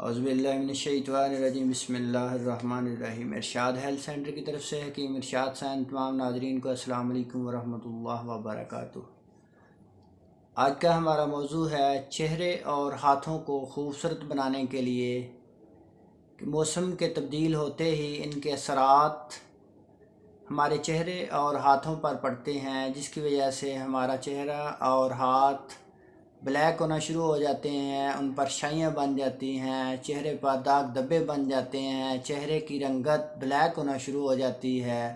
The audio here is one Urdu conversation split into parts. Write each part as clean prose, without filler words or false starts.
اعوذ باللہ من الشیطان الرجیم بسم اللہ الرحمن الرحیم۔ ارشاد ہیلتھ سینٹر کی طرف سے حکیم ارشاد سائن تمام ناظرین کو السلام علیکم ورحمۃ اللہ وبرکاتہ۔ آج کا ہمارا موضوع ہے چہرے اور ہاتھوں کو خوبصورت بنانے کے لیے کہ موسم کے تبدیل ہوتے ہی ان کے اثرات ہمارے چہرے اور ہاتھوں پر پڑتے ہیں، جس کی وجہ سے ہمارا چہرہ اور ہاتھ بلیک ہونا شروع ہو جاتے ہیں، ان پر شائیاں بن جاتی ہیں، چہرے پر داغ دھبے بن جاتے ہیں، چہرے کی رنگت بلیک ہونا شروع ہو جاتی ہے۔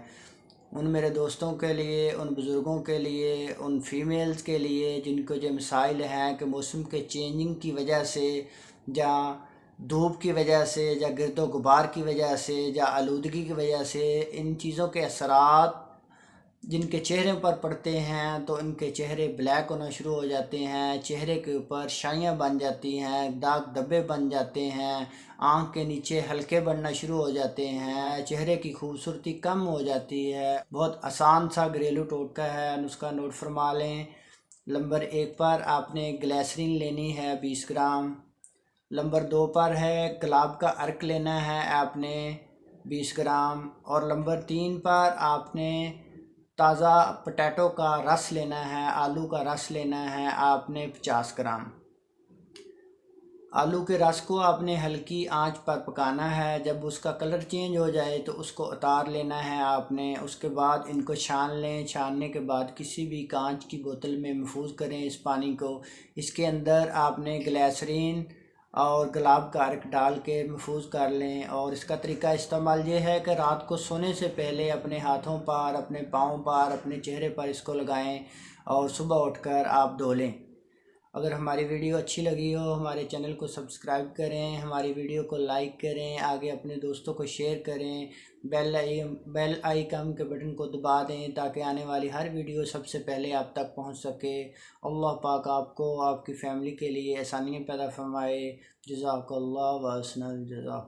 ان میرے دوستوں کے لیے، ان بزرگوں کے لیے، ان فیمیلز کے لیے جن کو جو مسائل ہیں کہ موسم کے چینجنگ کی وجہ سے، یا دھوپ کی وجہ سے، یا گرد و غبار کی وجہ سے، یا آلودگی کی وجہ سے ان چیزوں کے اثرات جن کے چہرے پر پڑتے ہیں تو ان کے چہرے بلیک ہونا شروع ہو جاتے ہیں، چہرے کے اوپر شائیاں بن جاتی ہیں، داغ دھبے بن جاتے ہیں، آنکھ کے نیچے حلقے بننا شروع ہو جاتے ہیں، چہرے کی خوبصورتی کم ہو جاتی ہے۔ بہت آسان سا گھریلو ٹوٹکا ہے، نسخہ نوٹ فرما لیں۔ نمبر 1 پر آپ نے گلیسرین لینی ہے 20 گرام۔ نمبر 2 پر ہے گلاب کا عرق لینا ہے آپ نے 20 گرام۔ اور نمبر 3 پر آپ نے تازہ پٹیٹو کا رس لینا ہے، آلو کا رس لینا ہے آپ نے 50 گرام۔ آلو کے رس کو آپ نے ہلکی آنچ پر پکانا ہے، جب اس کا کلر چینج ہو جائے تو اس کو اتار لینا ہے آپ نے۔ اس کے بعد ان کو چھان لیں، چھاننے کے بعد کسی بھی کانچ کی بوتل میں محفوظ کریں اس پانی کو۔ اس کے اندر آپ نے گلیسرین اور گلاب کا عرق ڈال کے محفوظ کر لیں۔ اور اس کا طریقہ استعمال یہ ہے کہ رات کو سونے سے پہلے اپنے ہاتھوں پر، اپنے پاؤں پر، اپنے چہرے پر اس کو لگائیں اور صبح اٹھ کر آپ دھو لیں۔ اگر ہماری ویڈیو اچھی لگی ہو ہمارے چینل کو سبسکرائب کریں، ہماری ویڈیو کو لائک کریں، آگے اپنے دوستوں کو شیئر کریں، بیل آئیکن کے بٹن کو دبا دیں تاکہ آنے والی ہر ویڈیو سب سے پہلے آپ تک پہنچ سکے۔ اللہ پاک آپ کو، آپ کی فیملی کے لیے آسانیاں پیدا فرمائے۔ جزاک اللہ و احسن الجزا۔